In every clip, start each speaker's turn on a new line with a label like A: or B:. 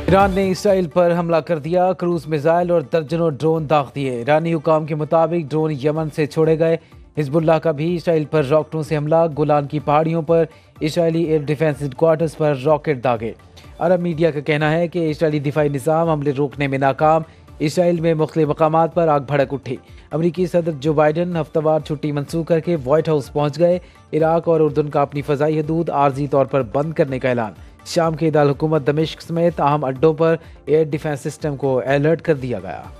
A: Iran ने Israel पर हमला कर दिया। क्रूज मिसाइल और दर्जनों ड्रोन दाग दिए। ईरानी हुकाम के मुताबिक ड्रोन यमन से छोड़े गए। हिजबुल्लाह का भी इसराइल पर रॉकेटों से हमला। गोलान की पहाड़ियों पर इसराइली एयर डिफेंस हेडक्वार्टर्स पर रॉकेट दागे। अरब मीडिया का कहना है कि इसराइली दिफाई निज़ाम हमले रोकने में नाकाम। इसराइल में मुख्तलिफ मकामात पर आग भड़क उठी। अमरीकी सदर जो बाइडन हफ्तावार छुट्टी मनसूख करके व्हाइट हाउस पहुंच गए। इराक और उर्दन का अपनी फ़ज़ाई हदूद आर्जी तौर पर बंद करने का ऐलान। शाम के दारुल हुकूमत दमिश्क समेत अहम अड्डों पर एयर डिफेंस सिस्टम को अलर्ट कर दिया गया।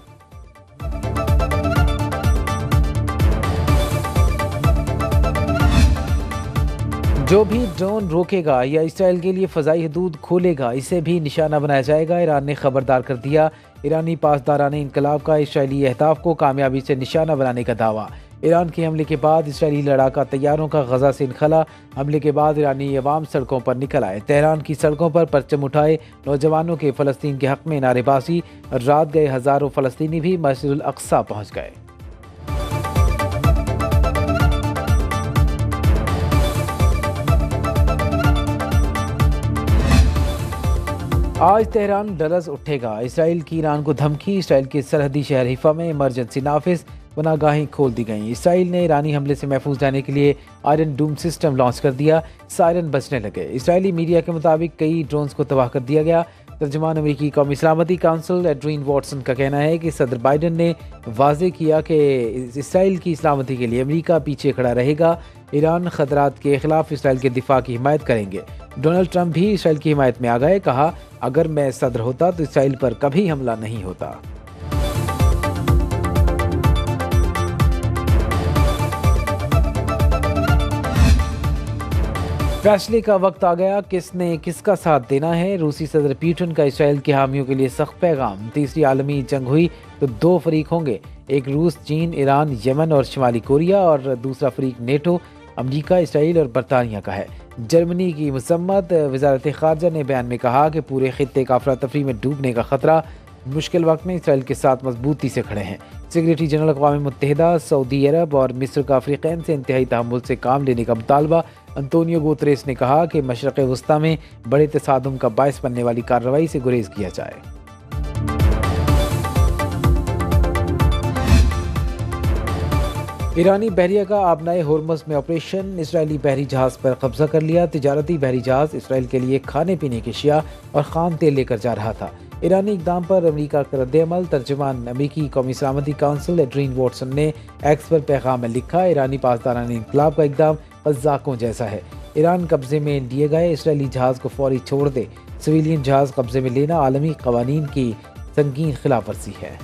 A: जो भी ड्रोन रोकेगा या इसराइल के लिए फ़ज़ाई हदूद खोलेगा, इसे भी निशाना बनाया जाएगा। ईरान ने खबरदार कर दिया। ईरानी पासदारान इनकलाब का इसराइली अहदाफ को कामयाबी से निशाना बनाने का दावा। ईरान के हमले के बाद इसराइली लड़ाका तैयारों का गजा से इनखला। हमले के बाद ईरानी अवाम सड़कों पर निकल आए। तेहरान की सड़कों पर परचम उठाए। नौजवानों के फ़लस्तीन के हक़ में नारेबाजी। रात गए हज़ारों फ़लस्तीनी भी मस्जिदुल अक़सा पहुँच गए। आज तेहरान डरस उठेगा। इसराइल की ईरान को धमकी। इसराइल के सरहदी शहर हिफा में इमरजेंसी नाफिज। पनागाहें खोल दी गईं। इसराइल ने ईरानी हमले से महफूज रहने के लिए आयरन डूम सिस्टम लॉन्च कर दिया। सायरन बजने लगे। इसराइली मीडिया के मुताबिक कई ड्रोन्स को तबाह कर दिया गया। तर्जुमान अमरीकी कौमी सलामती काउंसिल एड्रीन वॉटसन का कहना है कि सदर बाइडन ने वाज़ेह किया कि इसराइल की सलामती के लिए अमरीका पीछे खड़ा रहेगा। ईरान खतरात के खिलाफ इसराइल के दिफा की हिमायत करेंगे। डोनाल्ड ट्रंप भी इसराइल की हिमायत में आ गए। कहा, अगर मैं सदर होता तो इसराइल पर कभी हमला नहीं होता। फैसले का वक्त आ गया। किसने किसका साथ देना है। रूसी सदर पुतिन का इसराइल के हामियों के लिए सख्त पैगाम। तीसरी आलमी जंग हुई तो दो फरीक होंगे, एक रूस, चीन, ईरान, यमन और शुमाली कोरिया, और दूसरा फरीक नेटो, अमरीका, इसराइल और बरतानिया का है। जर्मनी की मसम्मत। वजारत खारजा ने बयान में कहा कि पूरे खित्ते का अफरा तफरी में डूबने का खतरा। मुश्किल वक्त में इसराइल के साथ मजबूती से खड़े हैं। सेक्रेटरी जनरल अक़वाम मुत्तहिदा, सऊदी अरब और मिस्र का अफ्रीकैन से इंतहाई तहम्मुल से काम लेने का मुतालबा। अंतोनियो गुतरेस ने कहा कि मशरक़ वस्ता में बड़े तसादुम का बायस बनने वाली कार्रवाई से गुरेज किया जाए। ईरानी बहरिया का आबनाए होर्मुज़ में ऑपरेशन। इसराइली बहरी जहाज़ पर कब्जा कर लिया। तिजारती बहरी जहाज़ इसराइल के लिए खाने पीने की अशिया और ख़ाम तेल लेकर जा रहा था। ईरानी इक़दाम पर अमरीका का रद्द-ए-अमल। तर्जुमान अमरीकी कौमी सलामती काउंसिल एड्रीन वॉटसन ने एक्स पर पैगाम में लिखा, ईरानी पासदारान इनकलाब का इक़दाम मज़ाकों जैसा है। ईरान कब्जे में लिए गए इसराइली जहाज़ को फौरी छोड़ दे। सिविलियन जहाज़ कब्जे में लेना आलमी क़वानीन की संगीन खिलाफ वर्जी है।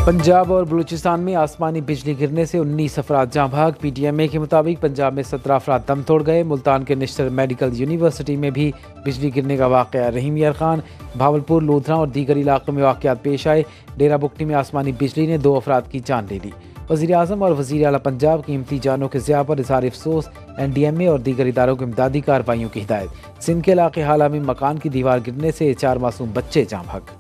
A: पंजाब और बलूचिस्तान में आसमानी बिजली गिरने से 19 अफराद जाँ भाग। PTMA के मुताबिक पंजाब में 17 अफराद दम तोड़ गए। मुल्तान के नेशनल मेडिकल यूनिवर्सिटी में भी बिजली गिरने का वाक़या। रहीम यार खान, भावलपुर, लोधरा और दीगर इलाकों में वाक़यात पेश आए। डेरा बुकटी में आसमानी बिजली ने 2 अफराद की जान ले ली। वज़ीर आज़म और वज़ीर आला पंजाब कीमती जानों के ज़िया पर इज़हार अफसोस। NDMA और दीगर इदारों को इमदादी कार्रवाइयों की हिदायत। सिंध के इलाके हाला में मकान की दीवार गिरने से 4 मासूम बच्चे जाँ भाग।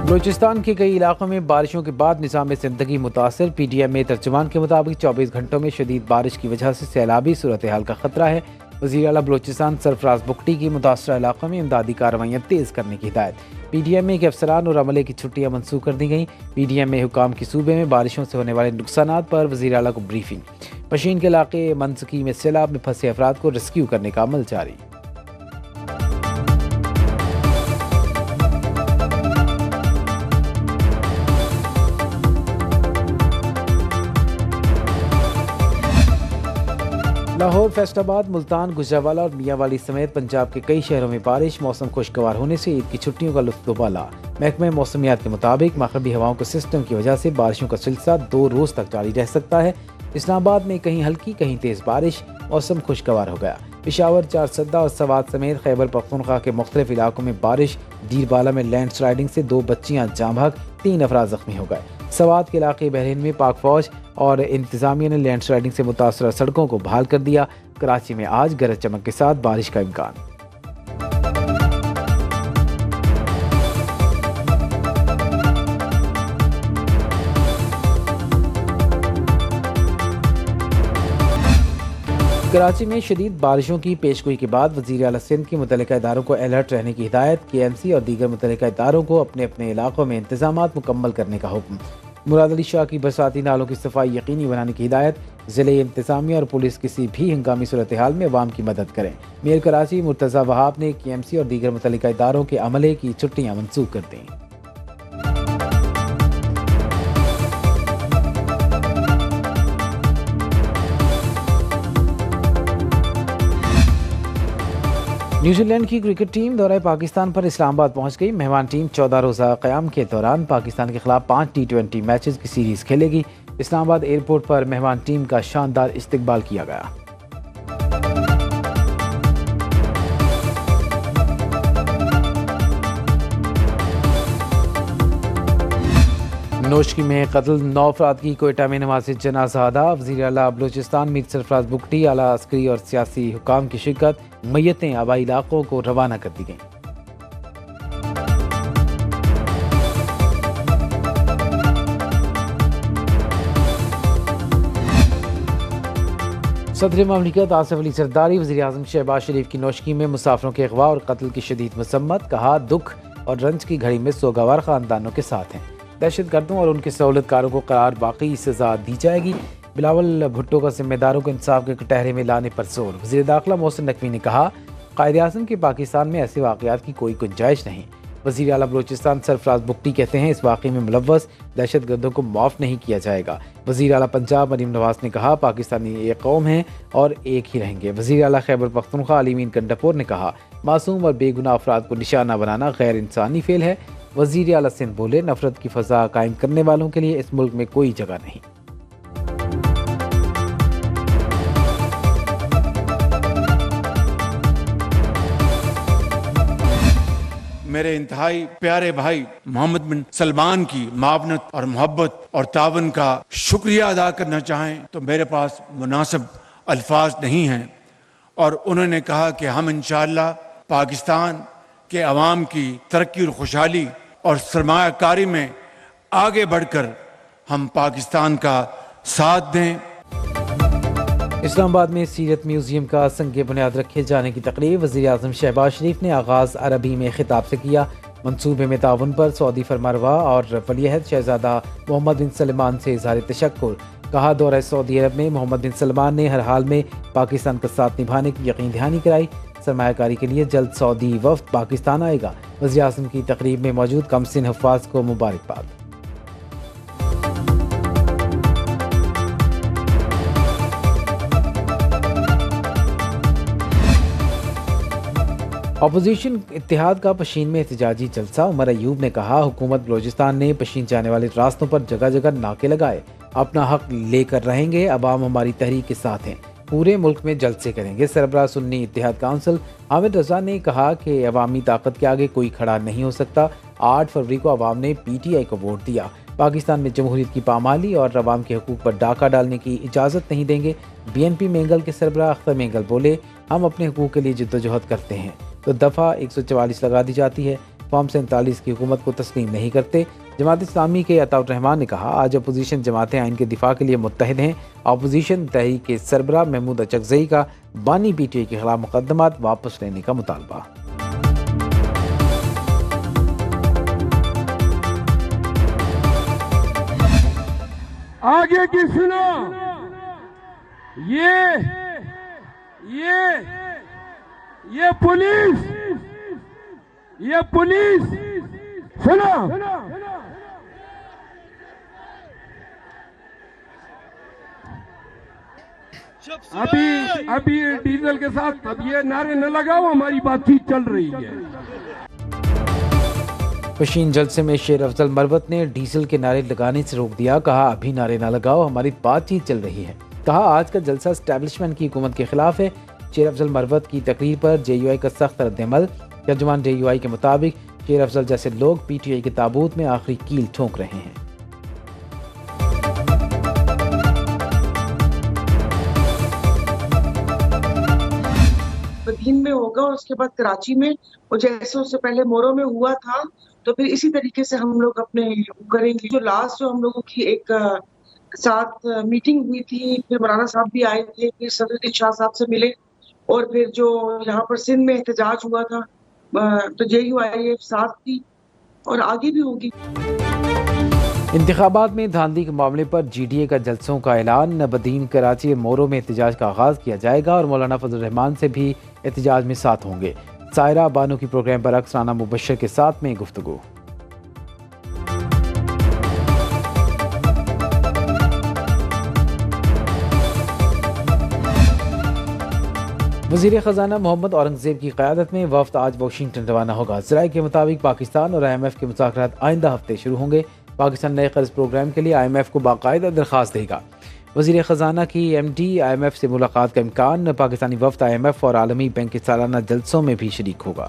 A: बलूचिस्तान के कई इलाकों में बारिशों के बाद निज़ाम ज़िंदगी मुतासर। PTMA तर्जुमान के मुताबिक 24 घंटों में शदीद बारिश की वजह से सैलाबी सूरत हाल का खतरा है। वज़ीर आला बलूचिस्तान सरफराज बुगटी की मुतासरा इलाकों में इमदादी कार्रवाइयाँ तेज़ करने की हिदायत। PTMA के अफसरान और अमले की छुट्टियाँ मनसूख कर दी गईं। PTMA हुकाम की सूबे में बारिशों से होने वाले नुकसानात पर वज़ीर आला को ब्रीफिंग। पशीन के इलाके मंसकी में सैलाब में फंसे अफराद को रेस्क्यू करने का अमल जारी। लाहौर, फैसलाबाद, मुल्तान, गुजरावाला और मियांवाली समेत पंजाब के कई शहरों में बारिश। मौसम खुशगवार होने से ईद की छुट्टियों का लुत्फ उबाला। महकमा मौसमियात के मुताबिक मगरबी हवाओं के सिस्टम की वजह से बारिशों का सिलसिला 2 रोज़ तक जारी रह सकता है। इस्लामाबाद में कहीं हल्की कहीं तेज़ बारिश। मौसम खुशगवार हो गया। पेशावर, चारसद्दा और सवात समेत खैबर पख्तूनख्वा के मुख्तलिफ इलाकों में बारिश। डीरबाला में लैंड स्लाइडिंग से 2 बच्चियाँ जाँ भाग, 3 अफराद जख्मी हो गए। सवात के इलाके बहरीन में पाक फौज और इंतजामिया ने लैंडस्लाइडिंग से मुतासर सड़कों को बहाल कर दिया। कराची में आज गरज चमक के साथ बारिश का इम्कान। कराची में शदीद बारिशों की पेशगोई के बाद वज़ीर आला सिंध के मुतल्लिका इदारों को अलर्ट रहने की हिदायत। KMC और दीगर मुतल्लिका इदारों को अपने अपने इलाकों में इंतजामात मुकम्मल करने का हुक्म। मुराद अली शाह की बरसाती नालों की सफाई यकीनी बनाने की हिदायत। ज़िले इंतजामिया और पुलिस किसी भी हंगामी सूरत हाल में अवाम की मदद करें। मेयर कराची मुर्तज़ा वहाब ने KMC और दीगर मुतल्लिका इदारों के अमले की छुट्टियाँ मनसूख कर दी। न्यूजीलैंड की क्रिकेट टीम दौरे पाकिस्तान पर इस्लामाबाद पहुंच गई। मेहमान टीम 14 रोज़ा क़याम के दौरान पाकिस्तान के खिलाफ 5 T20 मैचेस की सीरीज़ खेलेगी। इस्लामाबाद एयरपोर्ट पर मेहमान टीम का शानदार इस्तकबाल किया गया। नोशकी में कत्ल 9 अफराद की कोयटा में नमाज़ जनाज़ा अदा। वज़ीर आला बलूचिस्तान मीर सरफराज बुगटी, आला अस्करी और सियासी हुकाम की शिरकत। मैयतें आबाई इलाकों को रवाना कर दी गईं। सदर ममलिकत आसिफ अली जरदारी वज़ीर आज़म शहबाज शरीफ की नोशकी में मुसाफिरों के अगवा और कत्ल की शदीद मसम्मत। कहा, दुख और रंज की घड़ी में सोगवार ख़ानदानों के साथ हैं। दहशतगर्दों और उनके सहूलतकारों को करार वाकई सजा दी जाएगी। बिलावल भुट्टो का जिम्मेदारों को इंसाफ के कटहरे में लाने पर जोर। वज़ीर दाखिला मोहसिन नकवी ने कहा, कायदे आज़म के पाकिस्तान में ऐसे वाक़यात की कोई गुंजाइश नहीं। वज़ीर आला बलूचिस्तान सरफराज बुगटी कहते हैं, इस वाक़े में मुलव्वस दहशतगर्दों को माफ़ नहीं किया जाएगा। वज़ीर आला पंजाब मरीम नवाज ने कहा, पाकिस्तानी एक कौम हैं और एक ही रहेंगे। वज़ीर आला खैबर पख्तूनख्वा अली मीन कंडापुर ने कहा, मासूम और बेगुनाह अफराद को निशाना बनाना गैर इंसानी फेल है। वज़ीर आला सिंध बोले, नफरत की फ़ज़ा कायम करने वालों के लिए इस मुल्क में कोई जगह नहीं।
B: मेरे इंतहाई प्यारे भाई मोहम्मद बिन सलमान की मावनत और मोहब्बत और तावन का शुक्रिया अदा करना चाहें तो मेरे पास मुनासिब अल्फाज नहीं हैं। और उन्होंने कहा कि हम इंशाअल्लाह पाकिस्तान के अवाम की तरक्की और खुशहाली और सरमायाकारी में आगे बढ़कर हम पाकिस्तान का साथ दें।
A: इस्लामाबाद में सीरत म्यूजियम का संग बुनियाद रखे जाने की तकरीब वज़ीर आज़म शहबाज शरीफ ने आगाज़ अरबी में खिताब से किया। मंसूबे में ताउन पर सऊदी फरमारवा और वलीअहद शहजादा मोहम्मद बिन सलमान से इज़हार तशक्कुर। कहा, दौरा सऊदी अरब में मोहम्मद बिन सलमान ने हर हाल में पाकिस्तान का साथ निभाने की यकीन दहानी कराई। सरमायाकारी के लिए जल्द सऊदी वफ़द पाकिस्तान आएगा। वज़ीर आज़म की तकरीब में मौजूद कमसिन हुफ़्फ़ाज़ को मुबारकबाद। अपोजिशन इत्तेहाद का पशीन में एहतजाजी जलसा। उमर अयूब ने कहा, हुकूमत बलूचिस्तान ने पशीन जाने वाले रास्तों पर जगह जगह नाके लगाए। अपना हक लेकर रहेंगे। अवाम हमारी तहरीक के साथ हैं। पूरे मुल्क में जलसे करेंगे। सरबराह सुन्नी इत्तेहाद काउंसिल हामिद रजा ने कहा कि अवामी ताकत के आगे कोई खड़ा नहीं हो सकता। 8 फरवरी को अवाम ने PTI को वोट दिया। पाकिस्तान में जमहूरियत की पामाली और अवाम के हकूक़ पर डाका डालने की इजाज़त नहीं देंगे। BNP मेंगल के सरबराह अख्तर मेंगल बोले, हम अपने हकूक़ के लिए जद्दोजहद करते हैं तो दफ़ा 144 लगा दी जाती है। फॉर्म 47 की हुकूमत को तस्लीम नहीं करते। जमात इस्लामी के अताउर रहमान ने कहा, आज अपोजिशन जमातें आइन के दिफा के लिए मुत्तहिद हैं। अपोजिशन तहरीक के सरबराह महमूद अचकज़ई का बानी PTI के खिलाफ मुकदमात वापस लेने का मुतालबा।
C: आगे की सुनो, ये पुलिस सुनो, अभी डीजल के साथ अब ये नारे न लगाओ, हमारी बातचीत चल रही है।
A: पशीन जलसे में शेर अफजल मरवत ने डीजल के नारे लगाने से रोक दिया। कहा, अभी नारे ना लगाओ, हमारी बातचीत चल रही है। कहा, आज का जलसा एस्टैब्लिशमेंट की हुकूमत के खिलाफ है। शेर अफजल मरवत की तकरीर पर JUI का सख्त रद्द-ए-अमल। तर्जुमान JUI के मुताबिक शेर अफजल जैसे लोग PTI के ताबूत में आखिरी कील ठोंक रहे हैं।
D: होगा और उसके बाद कराची में, और जैसे उससे पहले मोरो में हुआ था, तो फिर इसी तरीके से हम लोग अपने करेंगे। जो लास्ट जो हम लोगों की एक साथ मीटिंग हुई थी, फिर मौलाना साहब भी आए थे, फिर सदरुद्दीन शाह साहब से मिले, और फिर जो यहाँ पर सिंध में एहतजाज हुआ था, तो JUIF साथ थी और आगे भी होगी।
A: इंतखाबात में धांधली के मामले पर GDA का जलसों का ऐलान। बदीन कराची मोरो में एहतजाज का आगाज़ किया जाएगा और मौलाना फजल रहमान से भी एहतजाज में साथ होंगे। सायरा बानो की प्रोग्राम पर अक्स राना मुबशर के साथ में गुफ्तगू। वज़ीर ख़जाना मोहम्मद औरंगज़ेब की क़यादत में वफ़द आज वाशिंगटन रवाना होगा। ज़राए के मुताबिक पाकिस्तान और IMF के मुज़ाकरात आइंदा हफ्ते शुरू होंगे। पाकिस्तान नए कर्ज प्रोग्राम के लिए IMF को बाकायदा दरख्वास्त देगा। वज़ीर ख़जाना की MD IMF से मुलाकात का इम्कान। पाकिस्तानी वफ़द IMF और आलमी बैंक के सालाना जलसों में भी शरीक होगा।